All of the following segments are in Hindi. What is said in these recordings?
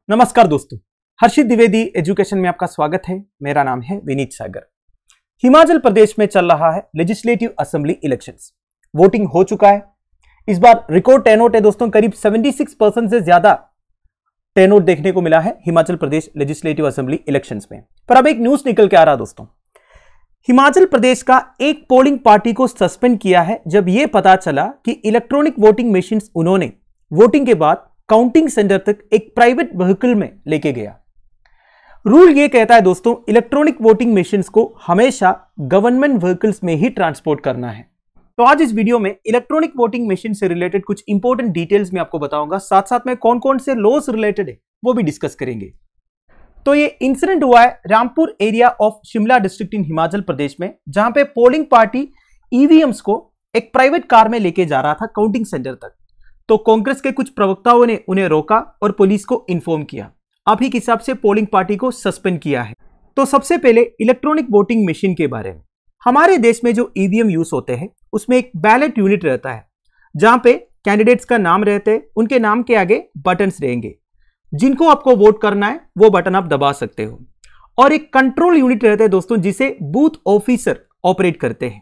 नमस्कार दोस्तों, हर्षित द्विवेदी एजुकेशन में आपका स्वागत है। मेरा नाम है विनीत सागर। हिमाचल प्रदेश में चल रहा है लेजिस्लेटिव असेंबली इलेक्शंस। वोटिंग हो चुका है। इस बार रिकॉर्ड टर्नआउट है दोस्तों, करीब 76% से ज्यादा टर्नआउट देखने को मिला है Himachal Pradesh legislative assembly elections में। पर अब एक न्यूज निकल के आ रहा दोस्तों, हिमाचल प्रदेश का एक पोलिंग पार्टी को सस्पेंड किया है जब यह पता चला कि इलेक्ट्रॉनिक वोटिंग मशीन्स उन्होंने वोटिंग के बाद काउंटिंग सेंटर तक एक प्राइवेट व्हीकल में लेके गया। रूल यह कहता है दोस्तों, इलेक्ट्रॉनिक वोटिंग मशीन्स को हमेशा गवर्नमेंट व्हीकल्स में ही ट्रांसपोर्ट करना है। तो आज इस वीडियो में इलेक्ट्रॉनिक वोटिंग मशीन से रिलेटेड कुछ इंपॉर्टेंट डिटेल्स में आपको बताऊंगा, साथ साथ में कौन कौन से लॉस रिलेटेड है वो भी डिस्कस करेंगे। तो ये इंसिडेंट हुआ है Rampur area of Shimla district in Himachal Pradesh में, जहां पे पोलिंग पार्टी ईवीएम्स को एक प्राइवेट कार में लेके जा रहा था काउंटिंग सेंटर तक। तो कांग्रेस के कुछ प्रवक्ताओं ने उन्हें रोका और पुलिस को इन्फॉर्म किया। अब ही हिसाब से पोलिंग पार्टी को सस्पेंड किया है। तो सबसे पहले इलेक्ट्रॉनिक वोटिंग मशीन के बारे में। हमारे देश में जो ईवीएम यूज होते हैं उसमें एक बैलेट यूनिट रहता है, जहां पे कैंडिडेट्स का नाम रहते हैं, उनके नाम के आगे बटन्स रहेंगे। जिनको आपको वोट करना है वो बटन आप दबा सकते हो। और एक कंट्रोल यूनिट रहता है दोस्तों, जिसे बूथ ऑफिसर ऑपरेट करते हैं।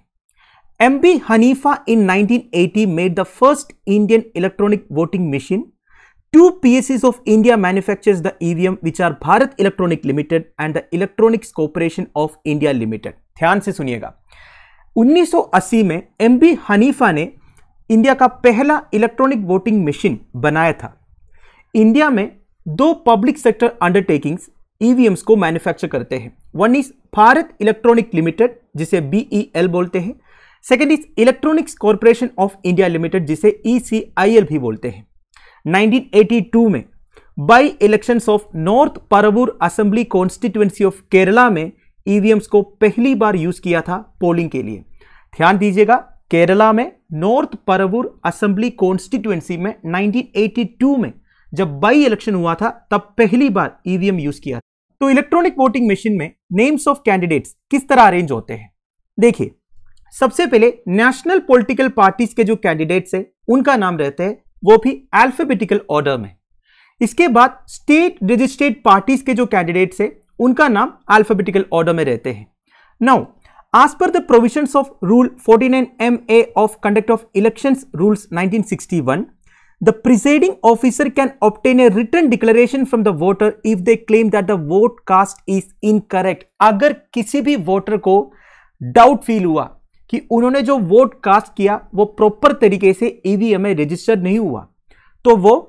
MB Hanifa in 1980 made the first Indian electronic voting machine. Two PSCs of India manufactures the EVM, which are Bharat Electronic Limited and the Electronics Corporation of India Limited. ध्यान से सुनिएगा। 1980 में MB Hanifa ने इंडिया का पहला इलेक्ट्रॉनिक वोटिंग मशीन बनाया था। इंडिया में दो पब्लिक सेक्टर अंडरटेकिंग्स ईवीएम्स को मैन्युफैक्चर करते हैं। One is Bharat electronic limited, जिसे BEL बोलते हैं। Second is electronics corporation of India limited, जिसे ECIL भी बोलते हैं। 1982 में by elections of north Paravur assembly constituency of Kerala में ईवीएम्स को पहली बार यूज किया था पोलिंग के लिए। ध्यान दीजिएगा, केरला में नॉर्थ परवूर असेंबली कॉन्स्टिट्यूएंसी में 1982 में जब बाई इलेक्शन हुआ था तब पहली बार ईवीएम यूज किया था। तो इलेक्ट्रॉनिक वोटिंग मशीन में नेम्स ऑफ कैंडिडेट्स किस तरह अरेंज होते हैं, देखिए। सबसे पहले नेशनल पॉलिटिकल पार्टीज के जो कैंडिडेट्स हैं उनका नाम रहते हैं, वो भी अल्फाबेटिकल ऑर्डर में। इसके बाद स्टेट रजिस्टर्ड पार्टीज के जो कैंडिडेट्स हैं उनका नाम अल्फाबेटिकल ऑर्डर में रहते हैं। Now as per the provisions of Rule 49MA of Conduct of Elections Rules 1961, the presiding officer can obtain a written declaration from the voter if they claim that the vote cast is incorrect. अगर किसी भी वोटर को डाउट फील हुआ कि उन्होंने जो वोट कास्ट किया वो प्रॉपर तरीके से ईवीएम में रजिस्टर्ड नहीं हुआ, तो वो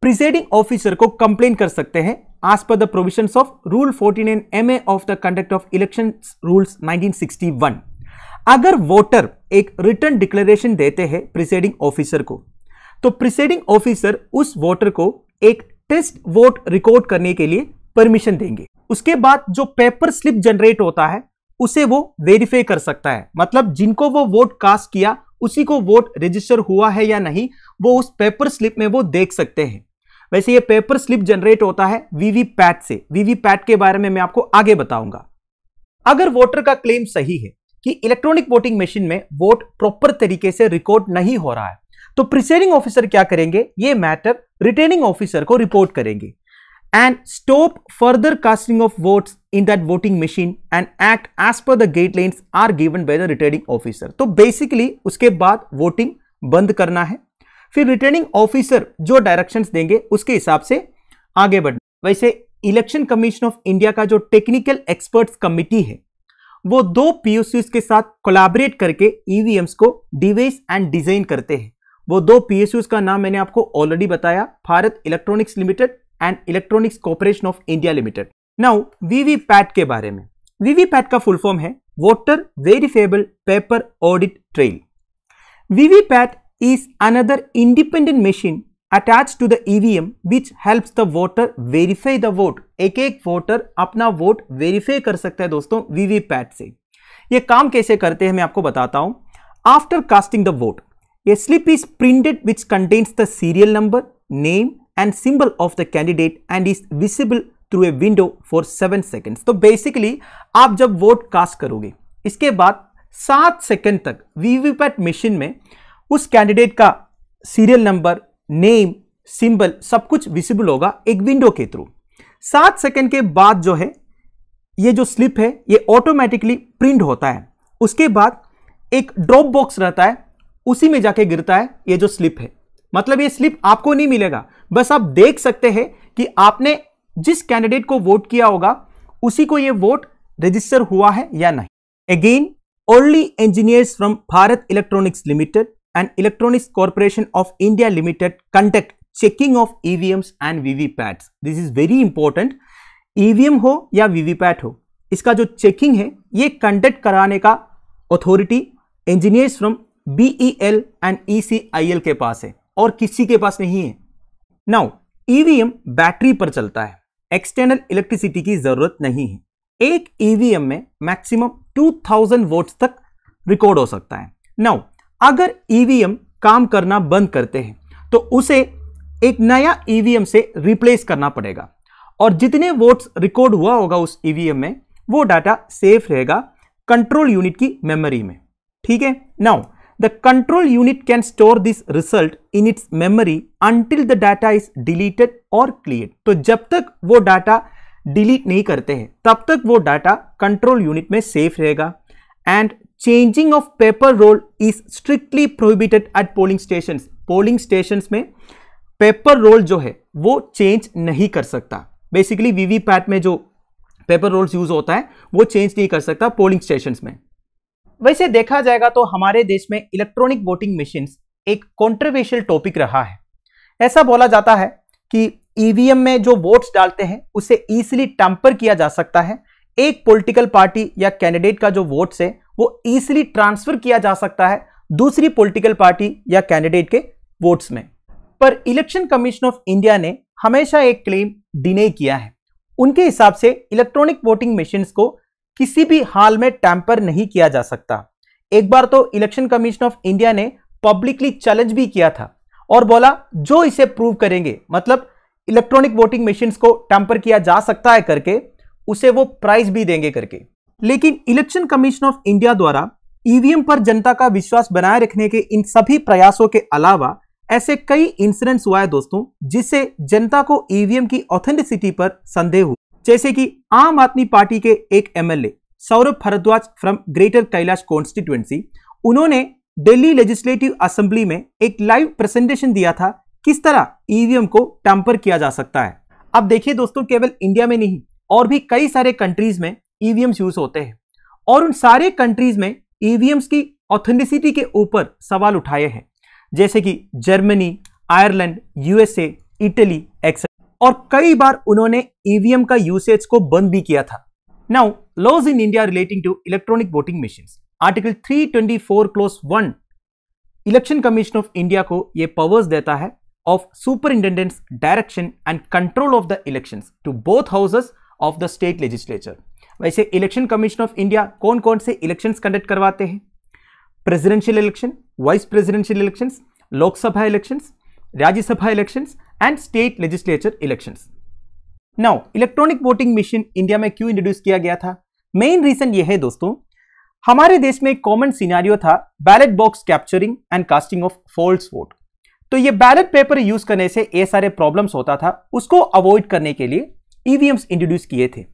प्रिसाइडिंग ऑफिसर को कंप्लेन कर सकते हैं as per the provisions of Rule 49MA of the Conduct of Elections Rules 1961। अगर वोटर एक रिटन डिक्लेरेशन देते हैं प्रिसाइडिंग ऑफिसर को, तो प्रिसाइडिंग ऑफिसर उस वोटर को एक टेस्ट वोट रिकॉर्ड करने के लिए परमिशन देंगे। उसके बाद जो पेपर स्लिप जनरेट होता है उसे वो वेरीफाई कर सकता है, मतलब जिनको वो वोट कास्ट किया उसी को वोट रजिस्टर हुआ है या नहीं वो उस पेपर स्लिप में वो देख सकते हैं। वैसे ये पेपर स्लिप जनरेट होता है वीवीपैट से। वीवीपैट के बारे में मैं आपको आगे बताऊंगा। अगर वोटर का क्लेम सही है कि इलेक्ट्रॉनिक वोटिंग मशीन में वोट प्रॉपर तरीके से रिकॉर्ड नहीं हो रहा है, तो प्रिसाइडिंग ऑफिसर क्या करेंगे, ये मैटर रिटर्निंग ऑफिसर को रिपोर्ट करेंगे and stop further casting of votes in that voting machine and act as per the guidelines are given by the returning officer। तो बेसिकली उसके बाद वोटिंग बंद करना है, फिर रिटर्निंग ऑफिसर जो डायरेक्शंस देंगे उसके हिसाब से आगे बढ़ना। वैसे इलेक्शन कमीशन ऑफ इंडिया का जो टेक्निकल एक्सपर्ट्स कमिटी है वो दो PSUs के साथ कोलैबोरेट करके ईवीएम्स को डिवाइस एंड डिजाइन करते हैं। वो दो PSUs का नाम मैंने आपको ऑलरेडी बताया, Bharat electronics limited and electronics corporation of India Limited. Now VVPAT के बारे में। वीवीपैट का फुल फॉर्म है voter verifiable paper audit trail. VVPAT is another independent machine attached to the EVM which helps the voter verify the vote. एक एक वोटर अपना वोट वेरीफाई कर सकता है दोस्तों वीवीपैट से। ये काम कैसे करते हैं मैं आपको बताता हूं। After casting the vote, A slip is printed which contains the serial number, name and symbol of the candidate and is visible through a window for 7 seconds। तो बेसिकली आप जब वोट कास्ट करोगे इसके बाद 7 सेकंड तक वीवीपैट मशीन में उस कैंडिडेट का सीरियल नंबर, नेम, सिंबल सब कुछ विजिबल होगा एक विंडो के थ्रू। 7 सेकंड के बाद जो है ये जो स्लिप है ये ऑटोमेटिकली प्रिंट होता है। उसके बाद एक ड्रॉप बॉक्स रहता है, उसी में जाके गिरता है ये जो स्लिप है। मतलब ये स्लिप आपको नहीं मिलेगा, बस आप देख सकते हैं कि आपने जिस कैंडिडेट को वोट किया होगा उसी को ये वोट रजिस्टर हुआ है या नहीं। Again only engineers from Bharat electronics limited and electronics corporation of India limited conduct checking of EVMs and VVPATs. This is very important. EVM हो या वीवीपैट हो, इसका जो चेकिंग है ये कंडक्ट कराने का authority engineers from BEL and ECIL के पास है और किसी के पास नहीं है। नाउ ईवीएम बैटरी पर चलता है, एक्सटर्नल इलेक्ट्रिसिटी की जरूरत नहीं है। एक ईवीएम में मैक्सिमम 2000 वोट्स तक रिकॉर्ड हो सकता है। नाउ अगर ईवीएम काम करना बंद करते हैं तो उसे एक नया ईवीएम से रिप्लेस करना पड़ेगा और जितने वोट्स रिकॉर्ड हुआ होगा उस ईवीएम में वो डाटा सेफ रहेगा कंट्रोल यूनिट की मेमोरी में। ठीक है। Now the control unit can store this result in its memory until the data is deleted और क्लियर। तो जब तक वो डाटा डिलीट नहीं करते हैं तब तक वो डाटा कंट्रोल यूनिट में सेफ रहेगा। And changing of paper roll is strictly prohibited at polling stations. Polling stations में पेपर रोल जो है वो चेंज नहीं कर सकता। बेसिकली वीवीपैट में जो पेपर रोल्स यूज होता है वो चेंज नहीं कर सकता पोलिंग स्टेशंस में। वैसे देखा जाएगा तो हमारे देश में इलेक्ट्रॉनिक वोटिंग मशीन्स एक कंट्रोवर्शियल टॉपिक रहा है। ऐसा बोला जाता है कि ईवीएम में जो वोट्स डालते हैं उसे इजीली टैंपर किया जा सकता है। एक पॉलिटिकल पार्टी या कैंडिडेट का जो वोट्स है वो इजीली ट्रांसफर किया जा सकता है दूसरी पॉलिटिकल पार्टी या कैंडिडेट के वोट्स में। पर इलेक्शन कमीशन ऑफ इंडिया ने हमेशा एक क्लेम डिनाई किया है। उनके हिसाब से इलेक्ट्रॉनिक वोटिंग मशीन्स को किसी भी हाल में टैंपर नहीं किया जा सकता। एक बार तो इलेक्शन कमीशन ऑफ इंडिया ने पब्लिकली चैलेंज भी किया था और बोला जो इसे प्रूव करेंगे, मतलब इलेक्ट्रॉनिक वोटिंग मशीन्स को टैंपर किया जा सकता है करके, उसे वो प्राइज भी देंगे करके। लेकिन इलेक्शन कमीशन ऑफ इंडिया द्वारा ईवीएम पर जनता का विश्वास बनाए रखने के इन सभी प्रयासों के अलावा ऐसे कई इंसिडेंट्स हुआ है दोस्तों जिससे जनता को ईवीएम की ऑथेंटिसिटी पर संदेह हुआ। जैसे कि आम आदमी पार्टी के एक MLA Saurabh Bharadwaj from Greater Kailash constituency, उन्होंने दिल्ली लेजिस्लेटिव असेंबली में एक लाइव प्रेजेंटेशन दिया था किस तरह ईवीएम को टैंपर किया जा सकता है। अब देखिए दोस्तों, केवल इंडिया में नहीं और भी कई सारे कंट्रीज में ईवीएम्स यूज होते हैं और उन सारे कंट्रीज में ईवीएम्स की ऑथेंटिसिटी के ऊपर सवाल उठाए हैं, जैसे कि Germany, Ireland, USA, Italy etcetera. और कई बार उन्होंने ईवीएम का यूसेज को बंद भी किया था। Now laws in India relating to electronic voting machines, article 324 clause 1 Election Commission of India को यह पावर्स देता है of superintendents direction and control of the elections to both houses of the state legislature. वैसे इलेक्शन कमीशन ऑफ इंडिया कौन कौन से इलेक्शंस कंडक्ट करवाते हैं? Presidential election, vice presidential elections, Lok Sabha elections, Rajya Sabha elections and state legislature elections. Now electronic voting machine India में क्यों इंट्रोड्यूस किया गया था? मेन रीजन यह है दोस्तों, हमारे देश में एक कॉमन सिनेरियो था ballot box capturing and casting of false vote. तो ये बैलेट पेपर यूज करने से ये सारे प्रॉब्लम्स होता था, उसको अवॉइड करने के लिए ईवीएम्स इंट्रोड्यूस किए थे।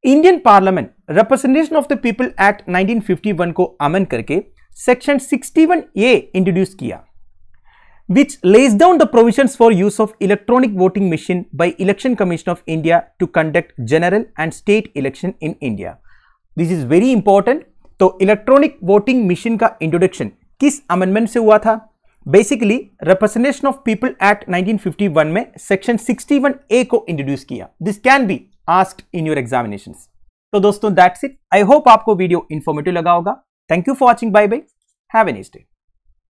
Indian parliament representation of the people act 1951 को अमेंड करके सेक्शन 61A इंट्रोड्यूस किया, which lays down the provisions for use of electronic voting machine by Election Commission of India to conduct general and state election in India. This is very important. तो इलेक्ट्रॉनिक वोटिंग मशीन का इंट्रोडक्शन किस अमेंडमेंट से हुआ था? Basically representation of people act 1951 में सेक्शन 61A को इंट्रोड्यूस किया। This can be asked in your examinations. तो दोस्तों दैट्स इट। आई होप आपको वीडियो इंफॉर्मेटिव लगा होगा। Thank you for watching. Bye bye. Have a nice day.